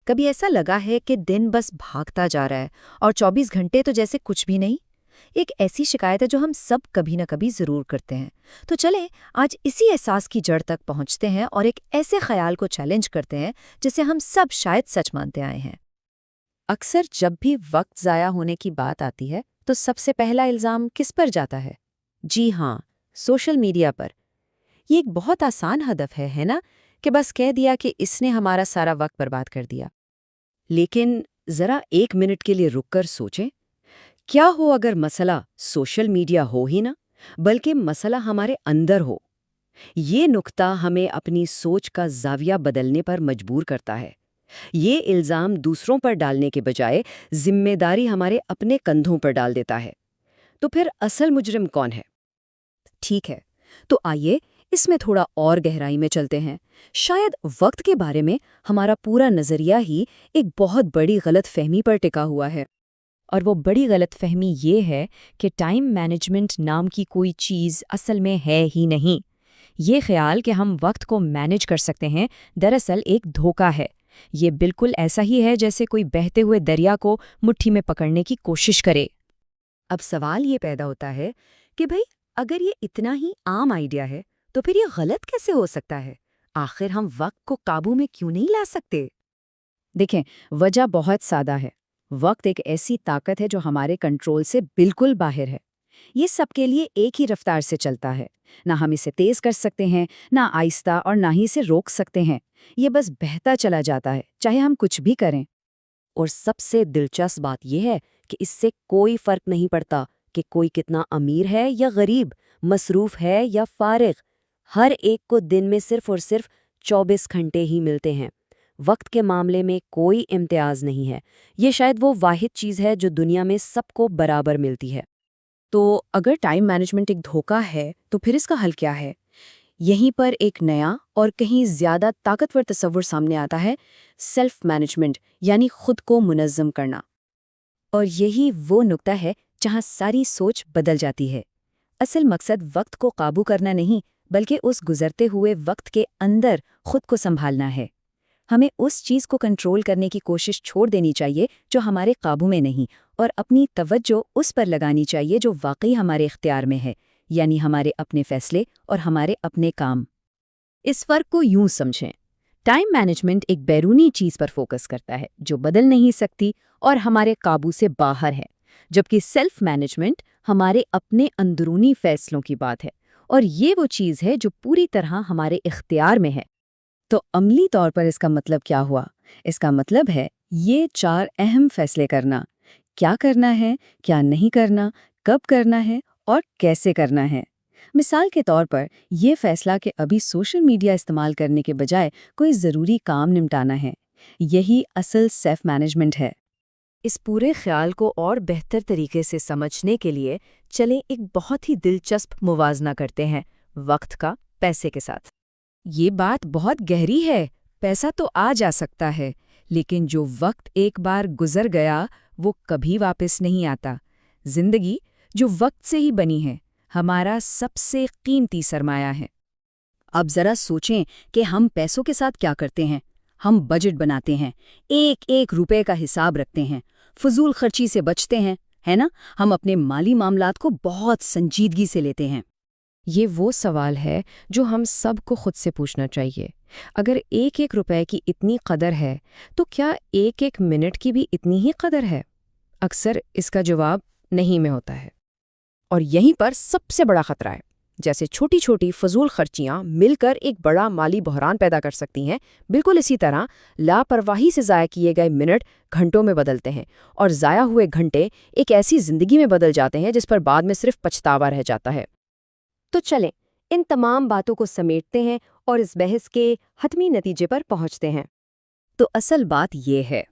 کبھی ایسا لگا ہے کہ دن بس بھاگتا جا رہا ہے اور 24 گھنٹے تو جیسے کچھ بھی نہیں؟ ایک ایسی شکایت ہے جو ہم سب کبھی نہ کبھی ضرور کرتے ہیں۔ تو چلیں آج اسی احساس کی جڑ تک پہنچتے ہیں اور ایک ایسے خیال کو چیلنج کرتے ہیں جسے ہم سب شاید سچ مانتے آئے ہیں۔ اکثر جب بھی وقت ضائع ہونے کی بات آتی ہے تو سب سے پہلا الزام کس پر جاتا ہے؟ جی ہاں، سوشل میڈیا پر۔ یہ ایک بہت آسان ہدف ہے نا، کہ بس کہہ دیا کہ اس نے ہمارا سارا وقت برباد کر دیا۔ لیکن ذرا ایک منٹ کے لیے رک کر سوچیں، کیا ہو اگر مسئلہ سوشل میڈیا ہو ہی نہ، بلکہ مسئلہ ہمارے اندر ہو؟ یہ نقطہ ہمیں اپنی سوچ کا زاویہ بدلنے پر مجبور کرتا ہے۔ یہ الزام دوسروں پر ڈالنے کے بجائے ذمہ داری ہمارے اپنے کندھوں پر ڈال دیتا ہے۔ تو پھر اصل مجرم کون ہے؟ ٹھیک ہے، تو آئیے اس میں تھوڑا اور گہرائی میں چلتے ہیں۔ شاید وقت کے بارے میں ہمارا پورا نظریہ ہی ایک بہت بڑی غلط فہمی پر ٹکا ہوا ہے، اور وہ بڑی غلط فہمی یہ ہے کہ ٹائم مینجمنٹ نام کی کوئی چیز اصل میں ہے ہی نہیں۔ یہ خیال کہ ہم وقت کو مینج کر سکتے ہیں دراصل ایک دھوکہ ہے۔ یہ بالکل ایسا ہی ہے جیسے کوئی بہتے ہوئے دریا کو مٹھی میں پکڑنے کی کوشش کرے۔ اب سوال یہ پیدا ہوتا ہے کہ بھئی اگر یہ اتنا ہی عام آئیڈیا ہے تو پھر یہ غلط کیسے ہو سکتا ہے؟ آخر ہم وقت کو قابو میں کیوں نہیں لا سکتے؟ دیکھیں، وجہ بہت سادہ ہے۔ وقت ایک ایسی طاقت ہے جو ہمارے کنٹرول سے بالکل باہر ہے۔ یہ سب کے لیے ایک ہی رفتار سے چلتا ہے۔ نہ ہم اسے تیز کر سکتے ہیں، نہ آہستہ، اور نہ ہی اسے روک سکتے ہیں۔ یہ بس بہتا چلا جاتا ہے، چاہے ہم کچھ بھی کریں۔ اور سب سے دلچسپ بات یہ ہے کہ اس سے کوئی فرق نہیں پڑتا کہ کوئی کتنا امیر ہے یا غریب، مصروف ہے یا فارغ۔ ہر ایک کو دن میں صرف اور صرف 24 گھنٹے ہی ملتے ہیں۔ وقت کے معاملے میں کوئی امتیاز نہیں ہے۔ یہ شاید وہ واحد چیز ہے جو دنیا میں سب کو برابر ملتی ہے۔ تو اگر ٹائم مینجمنٹ ایک دھوکہ ہے تو پھر اس کا حل کیا ہے؟ یہیں پر ایک نیا اور کہیں زیادہ طاقتور تصور سامنے آتا ہے، سیلف مینجمنٹ، یعنی خود کو منظم کرنا۔ اور یہی وہ نقطہ ہے جہاں ساری سوچ بدل جاتی ہے۔ اصل مقصد وقت کو قابو کرنا نہیں، بلکہ اس گزرتے ہوئے وقت کے اندر خود کو سنبھالنا ہے۔ ہمیں اس چیز کو کنٹرول کرنے کی کوشش چھوڑ دینی چاہیے جو ہمارے قابو میں نہیں، اور اپنی توجہ اس پر لگانی چاہیے جو واقعی ہمارے اختیار میں ہے، یعنی ہمارے اپنے فیصلے اور ہمارے اپنے کام۔ اس فرق کو یوں سمجھیں، ٹائم مینجمنٹ ایک بیرونی چیز پر فوکس کرتا ہے جو بدل نہیں سکتی اور ہمارے قابو سے باہر ہے، جبکہ سیلف مینجمنٹ ہمارے اپنے اندرونی فیصلوں کی بات ہے، اور یہ وہ چیز ہے جو پوری طرح ہمارے اختیار میں ہے۔ تو عملی طور پر اس کا مطلب کیا ہوا؟ اس کا مطلب ہے یہ 4 اہم فیصلے کرنا: کیا کرنا ہے، کیا نہیں کرنا، کب کرنا ہے اور کیسے کرنا ہے۔ مثال کے طور پر یہ فیصلہ کہ ابھی سوشل میڈیا استعمال کرنے کے بجائے کوئی ضروری کام نمٹانا ہے، یہی اصل سیلف مینجمنٹ ہے۔ اس پورے خیال کو اور بہتر طریقے سے سمجھنے کے لیے چلیں ایک بہت ہی دلچسپ موازنہ کرتے ہیں وقت کا پیسے کے ساتھ۔ یہ بات بہت گہری ہے۔ پیسہ تو آ جا سکتا ہے، لیکن جو وقت ایک بار گزر گیا وہ کبھی واپس نہیں آتا۔ زندگی جو وقت سے ہی بنی ہے، ہمارا سب سے قیمتی سرمایہ ہے۔ اب ذرا سوچیں کہ ہم پیسوں کے ساتھ کیا کرتے ہیں۔ ہم بجٹ بناتے ہیں، ایک ایک روپے کا حساب رکھتے ہیں، فضول خرچی سے بچتے ہیں، ہے نا؟ ہم اپنے مالی معاملات کو بہت سنجیدگی سے لیتے ہیں۔ یہ وہ سوال ہے جو ہم سب کو خود سے پوچھنا چاہیے۔ اگر ایک ایک روپے کی اتنی قدر ہے تو کیا ایک ایک منٹ کی بھی اتنی ہی قدر ہے؟ اکثر اس کا جواب نہیں میں ہوتا ہے۔ اور یہیں پر سب سے بڑا خطرہ ہے۔ جیسے چھوٹی چھوٹی فضول خرچیاں مل کر ایک بڑا مالی بحران پیدا کر سکتی ہیں، بالکل اسی طرح لاپرواہی سے ضائع کیے گئے منٹ گھنٹوں میں بدلتے ہیں، اور ضائع ہوئے گھنٹے ایک ایسی زندگی میں بدل جاتے ہیں جس پر بعد میں صرف پچھتاوا رہ جاتا ہے۔ تو چلیں ان تمام باتوں کو سمیٹتے ہیں اور اس بحث کے حتمی نتیجے پر پہنچتے ہیں۔ تو اصل بات یہ ہے،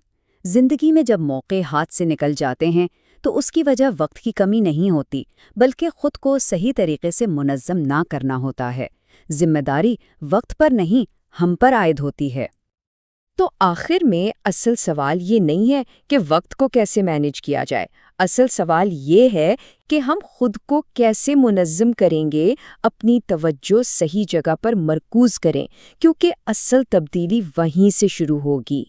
زندگی میں جب موقع ہاتھ سے نکل جاتے ہیں تو اس کی وجہ وقت کی کمی نہیں ہوتی، بلکہ خود کو صحیح طریقے سے منظم نہ کرنا ہوتا ہے۔ ذمہ داری وقت پر نہیں، ہم پر عائد ہوتی ہے۔ تو آخر میں اصل سوال یہ نہیں ہے کہ وقت کو کیسے مینیج کیا جائے، اصل سوال یہ ہے کہ ہم خود کو کیسے منظم کریں گے، اپنی توجہ صحیح جگہ پر مرکوز کریں، کیونکہ اصل تبدیلی وہیں سے شروع ہوگی۔